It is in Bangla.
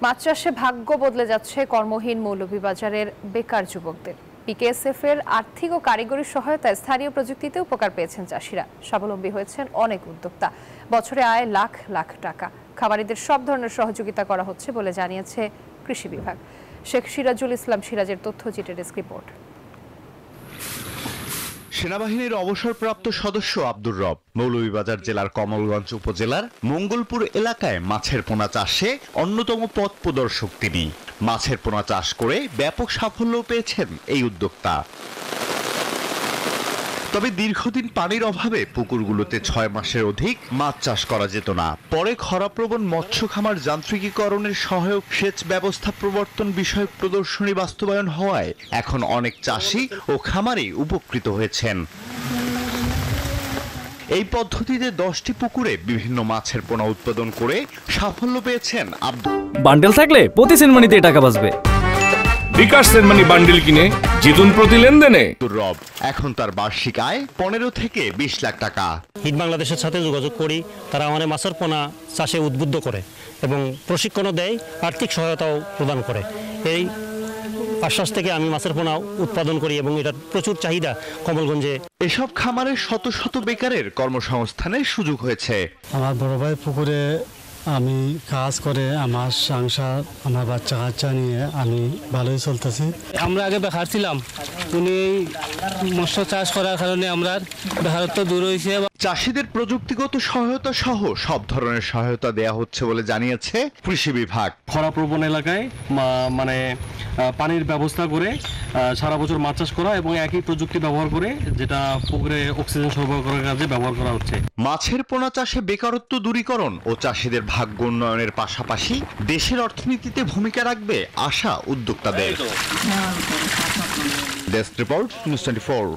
মাছ চাষে ভাগ্য বদলে যাচ্ছে কর্মহীন মৌলভীবাজারের বেকার যুবকদের। পিকেএসএফ এর আর্থিক ও কারিগরি সহায়তায় স্থানীয় প্রযুক্তিতে উপকার পেয়েছেন চাষিরা। স্বাবলম্বী হয়েছেন অনেক উদ্যোক্তা। বছরে আয় লাখ লাখ টাকা। খামারিদের সব ধরনের সহযোগিতা করা হচ্ছে বলে জানিয়েছে কৃষি বিভাগ। শেখ সিরাজুল ইসলাম সিরাজের তথ্যচিত্রের ডেস্ক রিপোর্ট। সেনাবাহিনীর অবসরপ্রাপ্ত সদস্য আব্দুর রব মৌলভীবাজার জেলার কমলগঞ্জ উপজেলার মঙ্গলপুর এলাকায় মাছের পোনা চাষে অন্যতম পথ প্রদর্শক তিনি। মাছের পোনা চাষ করে ব্যাপক সাফল্য পেয়েছেন এই উদ্যোক্তা। তবে দীর্ঘদিন পানির অভাবে পুকুরগুলোতে 6 মাসের অধিক মাছ চাষ করা যেত না। পরে খরাপ্রবণ মৎস্য খামার যান্ত্রিকীকরণের সহায়ক সেচ ব্যবস্থা প্রবর্তন বিষয়ক প্রদর্শনী বাস্তবায়ন হওয়ায় এখন অনেক চাষি ও খামারি উপকৃত হয়েছেন। এই পদ্ধতিতে 10টি পুকুরে বিভিন্ন মাছের পোনা উৎপাদন করে সাফল্য পেয়েছেন আব্দুল। বান্ডেল থাকলে প্রতি সেনমানিতে টাকা বাঁচবে। বিকাশ সেনমানি বান্ডেল কিনে জিতুন প্রতি লেনদেনে। রব এখন তার বার্ষিক আয় 15 থেকে 20 লাখ টাকা। হিট বাংলাদেশের সাথে যোগাযোগ করি, তারা আমাদের মাছের পোনা চাষে উদ্বুদ্ধ করে এবং প্রশিক্ষণও দেয়, আর্থিক সহায়তাও প্রদান করে। এই আশ্বাস থেকে আমি মাছের পোনা উৎপাদন করি এবং এটার প্রচুর চাহিদা কমলগঞ্জে। এসব খামারের শত শত বেকারের কর্মসংস্থানের সুযোগ হয়েছে। আমার বড় ভাই পুকুরে আমি কাজ করে আমার সংসার, আমার বাচ্চা কাচ্চা নিয়ে আমি ভালোই চলতেছি। আমরা আগে বেকার ছিলাম, উনি মৎস্য চাষ করার কারণে আমরা বেকারত্ব দূর হয়েছে। চাষিদের প্রযুক্তিগত সহায়তা সহ সব ধরনের সহায়তা দেয়া হচ্ছে বলে জানিয়েছে কৃষি বিভাগ। খরাপ্রবণ এলাকায় মানে পানির ব্যবস্থা করে সারা বছর মাছ চাষ করা এবং একই প্রযুক্তি ব্যবহার করে যেটা পুকুরে অক্সিজেন সরবরাহ করার কাজে ব্যবহার করা হচ্ছে। মাছের পোনা চাষে বেকারত্ব দূরীকরণ ও চাষিদের ভাগ্য উন্নয়নের পাশাপাশি দেশের অর্থনীতিতে ভূমিকা রাখবে আশা উদ্যোক্তাদের। Desk report, news 24।